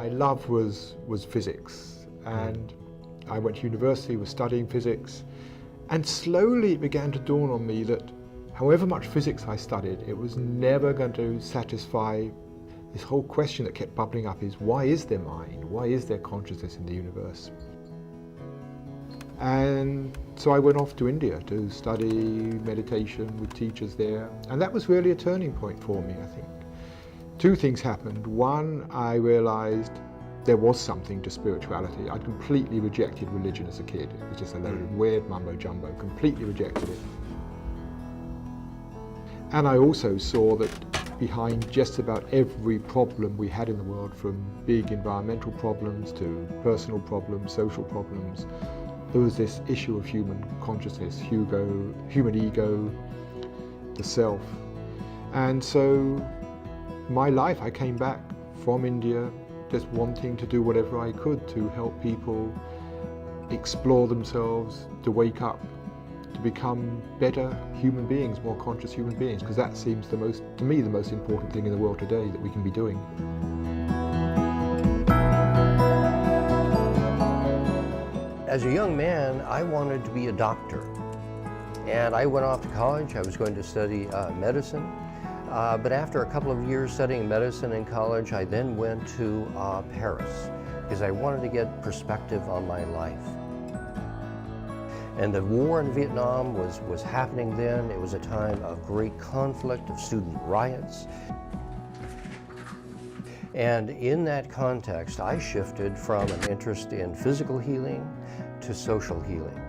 my love was physics, and I went to university, was studying physics, and slowly it began to dawn on me that however much physics I studied, it was never going to satisfy this whole question that kept bubbling up: is why is there mind? Why is there consciousness in the universe? And so I went off to India to study meditation with teachers there, and that was really a turning point for me, I think. Two things happened. One, I realized there was something to spirituality. I'd completely rejected religion as a kid. It was just a load of weird mumbo jumbo, completely rejected it. And I also saw that behind just about every problem we had in the world, from big environmental problems to personal problems, social problems, there was this issue of human consciousness, human ego, the self. And so my life, I came back from India just wanting to do whatever I could to help people explore themselves, to wake up, to become better human beings, more conscious human beings, because that seems to me the most important thing in the world today that we can be doing. As a young man, I wanted to be a doctor, and I went off to college. I was going to study medicine, but after a couple of years studying medicine in college, I then went to Paris because I wanted to get perspective on my life. And the war in Vietnam was happening then. It was a time of great conflict, of student riots. And in that context, I shifted from an interest in physical healing to social healing.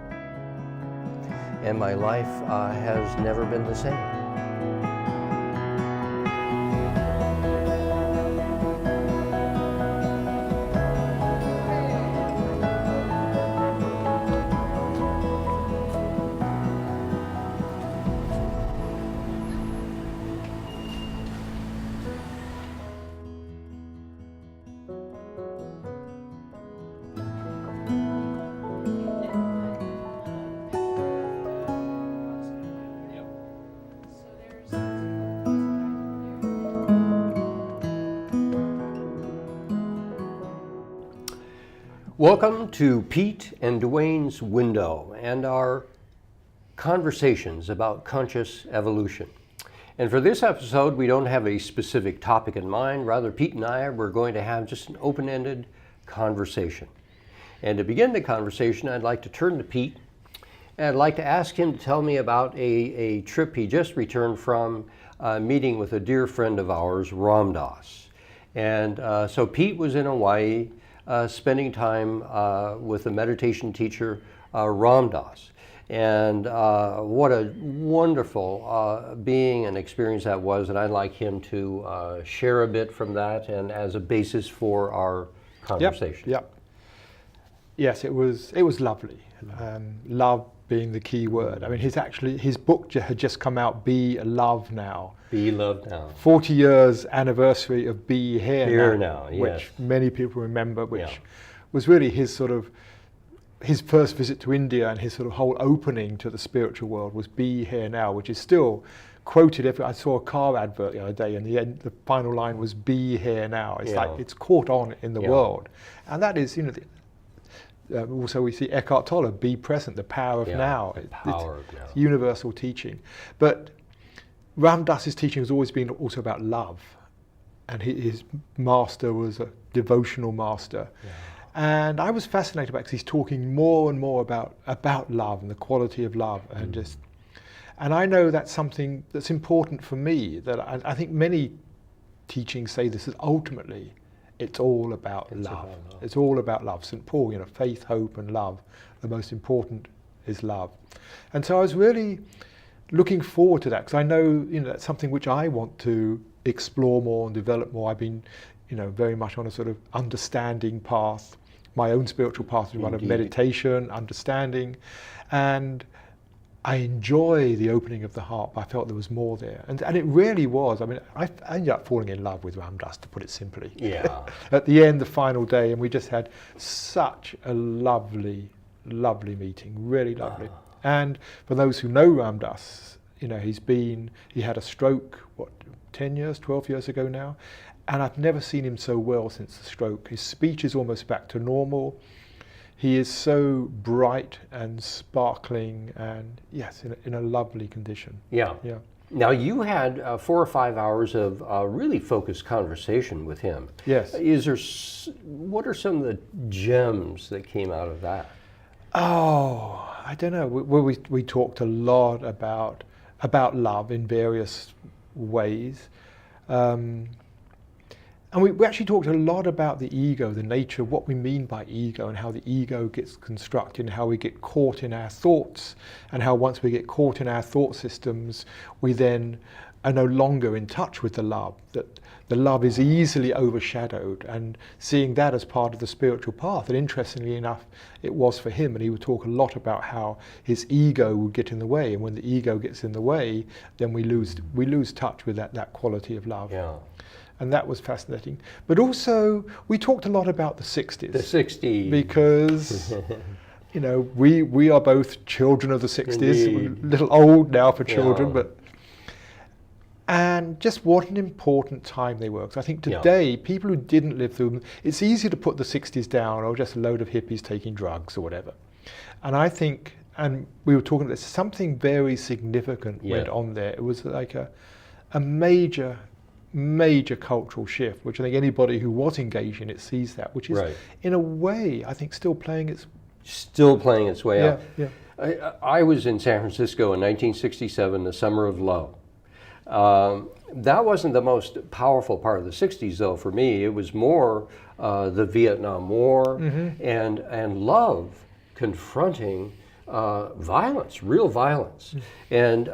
And my life has never been the same. Welcome to Pete and Duane's Window and our conversations about conscious evolution. And for this episode, we don't have a specific topic in mind. Rather, Pete and I, we're going to have just an open-ended conversation. And to begin the conversation, I'd like to turn to Pete, and I'd like to ask him to tell me about a trip he just returned from, meeting with a dear friend of ours, Ram Dass. And so Pete was in Hawaii, spending time with a meditation teacher, Ram Dass. And what a wonderful being and experience that was, and I'd like him to share a bit from that and as a basis for our conversation. Yep. Yes, it was lovely. Love being the key word. I mean, his book had just come out, Be Love Now. Be Love Now. 40 years anniversary of Be Here Now, yes. Which many people remember, which was really his first visit to India, and his sort of whole opening to the spiritual world was Be Here Now, which is still quoted I saw a car advert the other day, and the final line was Be Here Now. It's like it's caught on in the world. And that is, also we see Eckhart Tolle, be present, the power of now. It's universal teaching. But Ram Dass's teaching has always been also about love. And his master was a devotional master. Yeah. And I was fascinated by it because he's talking more and more about love and the quality of love. And I know that's something that's important for me, that I think many teachings say this, is ultimately it's all about love. It's all about love. St. Paul, faith, hope, and love. The most important is love. And so I was really looking forward to that, because I know, that's something which I want to explore more and develop more. I've been, very much on a sort of understanding path. My own spiritual path is one of meditation, understanding, and I enjoy the opening of the heart, but I felt there was more there. And it really was. I mean, I ended up falling in love with Ram Dass, to put it simply. Yeah. At the end, the final day, and we just had such a lovely, lovely meeting, really lovely. And for those who know Ram Dass, he had a stroke, 10 years, 12 years ago now, And I've never seen him so well since the stroke. His speech is almost back to normal. He is so bright and sparkling, and yes, in a lovely condition. Yeah. Yeah. Now, you had 4 or 5 hours of really focused conversation with him. Yes. What are some of the gems that came out of that? Oh, I don't know. We talked a lot about love in various ways. And we actually talked a lot about the ego, the nature of what we mean by ego, and how the ego gets constructed, and how we get caught in our thoughts, and how once we get caught in our thought systems, we then are no longer in touch with the love, that the love is easily overshadowed, and seeing that as part of the spiritual path. And interestingly enough, it was for him, and he would talk a lot about how his ego would get in the way, and when the ego gets in the way, then we lose touch with that quality of love. Yeah. And that was fascinating. But also, we talked a lot about the 60s. The 60s. Because, you know, we are both children of the 60s. Indeed. We're a little old now for children, Yeah. but... And just what an important time they were. Because I think today, people who didn't live through them, it's easy to put the 60s down, or just a load of hippies taking drugs or whatever. And I think, and we were talking about something very significant went on there. It was like a major cultural shift, which I think anybody who was engaged in it sees that, which is in a way, I think, still playing its way out. Yeah. I was in San Francisco in 1967, the summer of love. That wasn't the most powerful part of the 60s, though, for me. It was more the Vietnam War and love confronting violence, real violence. And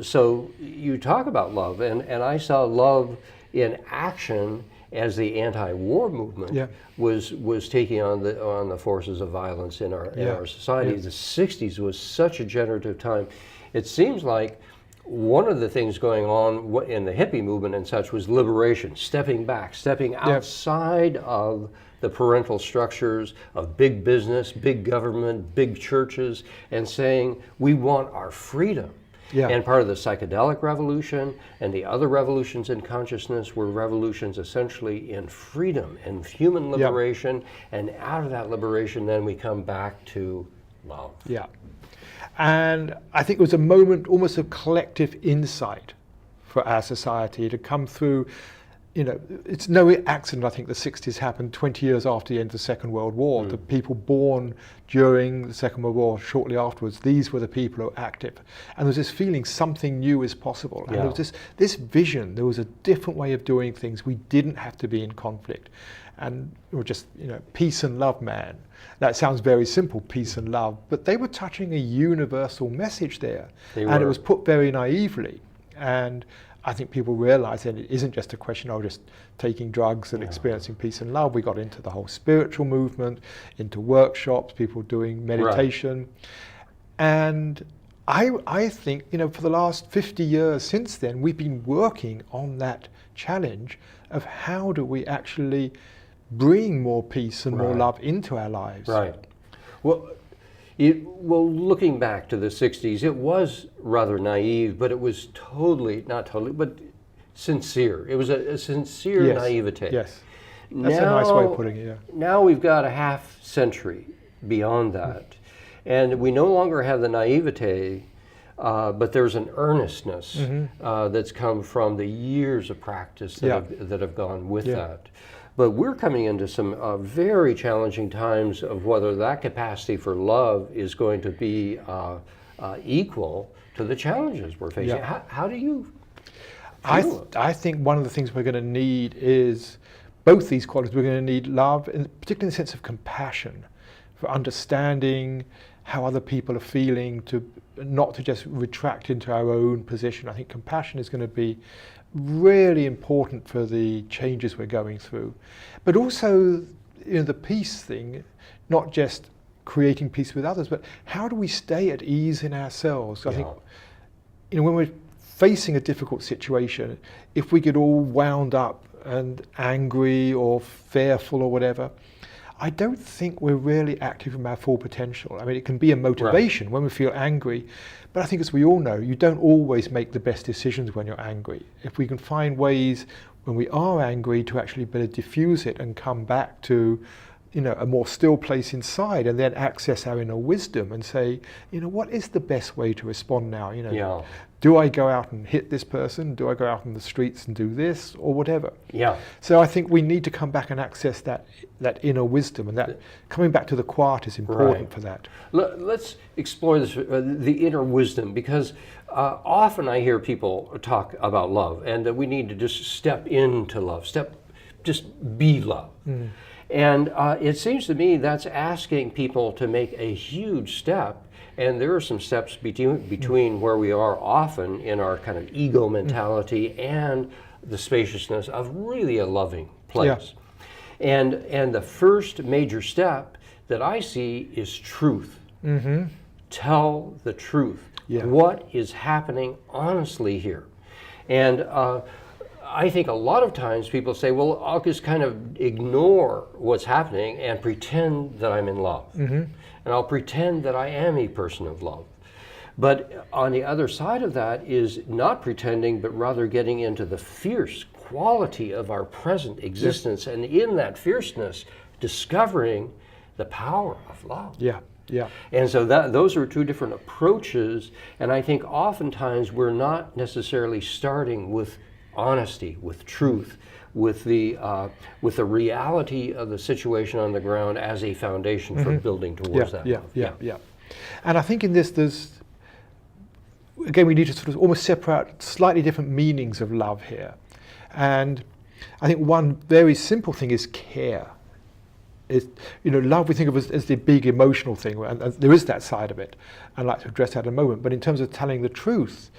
so you talk about love, and I saw love in action as the anti-war movement was taking on the forces of violence in our society. The 60s was such a generative time. It seems like one of the things going on in the hippie movement and such was liberation, stepping back, stepping outside of the parental structures of big business, big government, big churches, and saying we want our freedom. And part of the psychedelic revolution and the other revolutions in consciousness were revolutions essentially in freedom and human liberation. And out of that liberation, then we come back to love. Yeah. And I think it was a moment almost of collective insight for our society to come through. You know, it's no accident, I think, the 60s happened 20 years after the end of the Second World War. The people born during the Second World War, shortly afterwards, these were the people who were active. And there was this feeling something new is possible. And there was this vision, there was a different way of doing things. We didn't have to be in conflict. And we were just, you know, peace and love, man. That sounds very simple, peace and love. But they were touching a universal message there. And it was put very naively. And I think people realize that it isn't just a question of just taking drugs and experiencing peace and love. We got into the whole spiritual movement, into workshops, people doing meditation. And I think, you know, for the last 50 years since then, we've been working on that challenge of how do we actually bring more peace and more love into our lives. Well, looking back to the 60s, it was rather naive, but it was not totally, but sincere. It was a sincere naivete. Yes, that's a nice way of putting it, Now we've got a half century beyond that, and we no longer have the naivete, but there's an earnestness that's come from the years of practice that have gone with that. But we're coming into some very challenging times of whether that capacity for love is going to be equal to the challenges we're facing. How do you feel it? I think one of the things we're going to need is both these qualities. We're going to need love, and particularly in the sense of compassion, for understanding how other people are feeling, not to just retract into our own position. I think compassion is going to be really important for the changes we're going through. But also, you know, the peace thing, not just creating peace with others, but how do we stay at ease in ourselves? I think, you know, when we're facing a difficult situation, if we get all wound up and angry or fearful or whatever, I don't think we're really active from our full potential. I mean, it can be a motivation when we feel angry, but I think, as we all know, you don't always make the best decisions when you're angry. If we can find ways when we are angry, to actually better diffuse it and come back to, a more still place inside, and then access our inner wisdom and say, what is the best way to respond now? Yeah. Do I go out and hit this person? Do I go out in the streets and do this, or whatever? Yeah. So I think we need to come back and access that inner wisdom, and that coming back to the quiet is important for that. Let's explore this, the inner wisdom, because often I hear people talk about love, and that we need to just step into love, just be love. Mm. And it seems to me that's asking people to make a huge step. And there are some steps between where we are often in our kind of ego mentality and the spaciousness of really a loving place. Yeah. And the first major step that I see is truth. Mm-hmm. Tell the truth. Yeah. What is happening honestly here? And I think a lot of times people say, well, I'll just kind of ignore what's happening and pretend that I'm in love. Mm-hmm. And I'll pretend that I am a person of love. But on the other side of that is not pretending, but rather getting into the fierce quality of our present existence, and in that fierceness, discovering the power of love. Yeah, yeah. And so those are two different approaches, and I think oftentimes we're not necessarily starting with honesty, with truth, with the reality of the situation on the ground as a foundation for building towards that love. Yeah. And I think in this, we need to sort of almost separate slightly different meanings of love here. And I think one very simple thing is care. Love we think of as the big emotional thing, and there is that side of it. I'd like to address that in a moment. But in terms of telling the truth,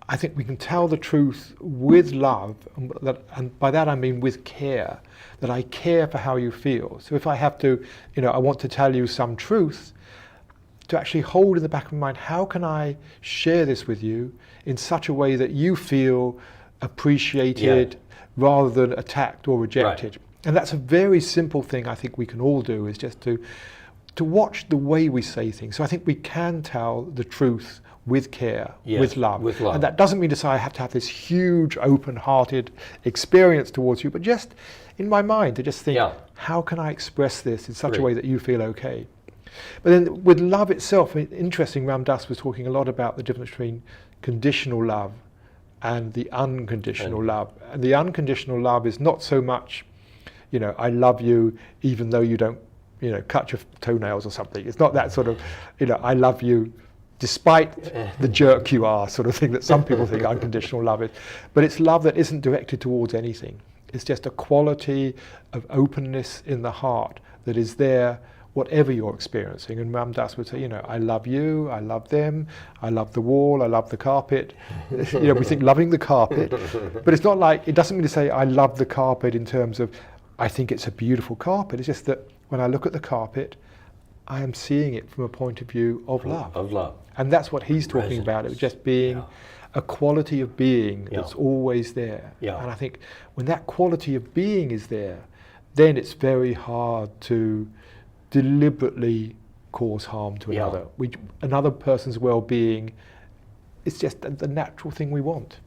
I think we can tell the truth with love, and by that I mean with care, that I care for how you feel. So if I have to, I want to tell you some truth, to actually hold in the back of my mind, how can I share this with you in such a way that you feel appreciated rather than attacked or rejected? Right. And that's a very simple thing I think we can all do, is just to watch the way we say things. So I think we can tell the truth with care, with love. And that doesn't mean to say I have to have this huge, open-hearted experience towards you, but just in my mind to just think, how can I express this in such a way that you feel okay? But then with love itself, interesting, Ram Dass was talking a lot about the difference between conditional love and the unconditional love. And the unconditional love is not so much, I love you even though you don't, cut your toenails or something. It's not that sort of, I love you despite the jerk you are sort of thing that some people think unconditional love is. But it's love that isn't directed towards anything. It's just a quality of openness in the heart that is there whatever you're experiencing. And Ram Dass would say, I love you, I love them, I love the wall, I love the carpet. We think loving the carpet, but it's not like, it doesn't mean to say I love the carpet in terms of I think it's a beautiful carpet. It's just that when I look at the carpet, I am seeing it from a point of view of love. Of love. And that's what he's talking about, it just being a quality of being that's always there. Yeah. And I think when that quality of being is there, then it's very hard to deliberately cause harm to another. Another person's well-being is just the natural thing we want.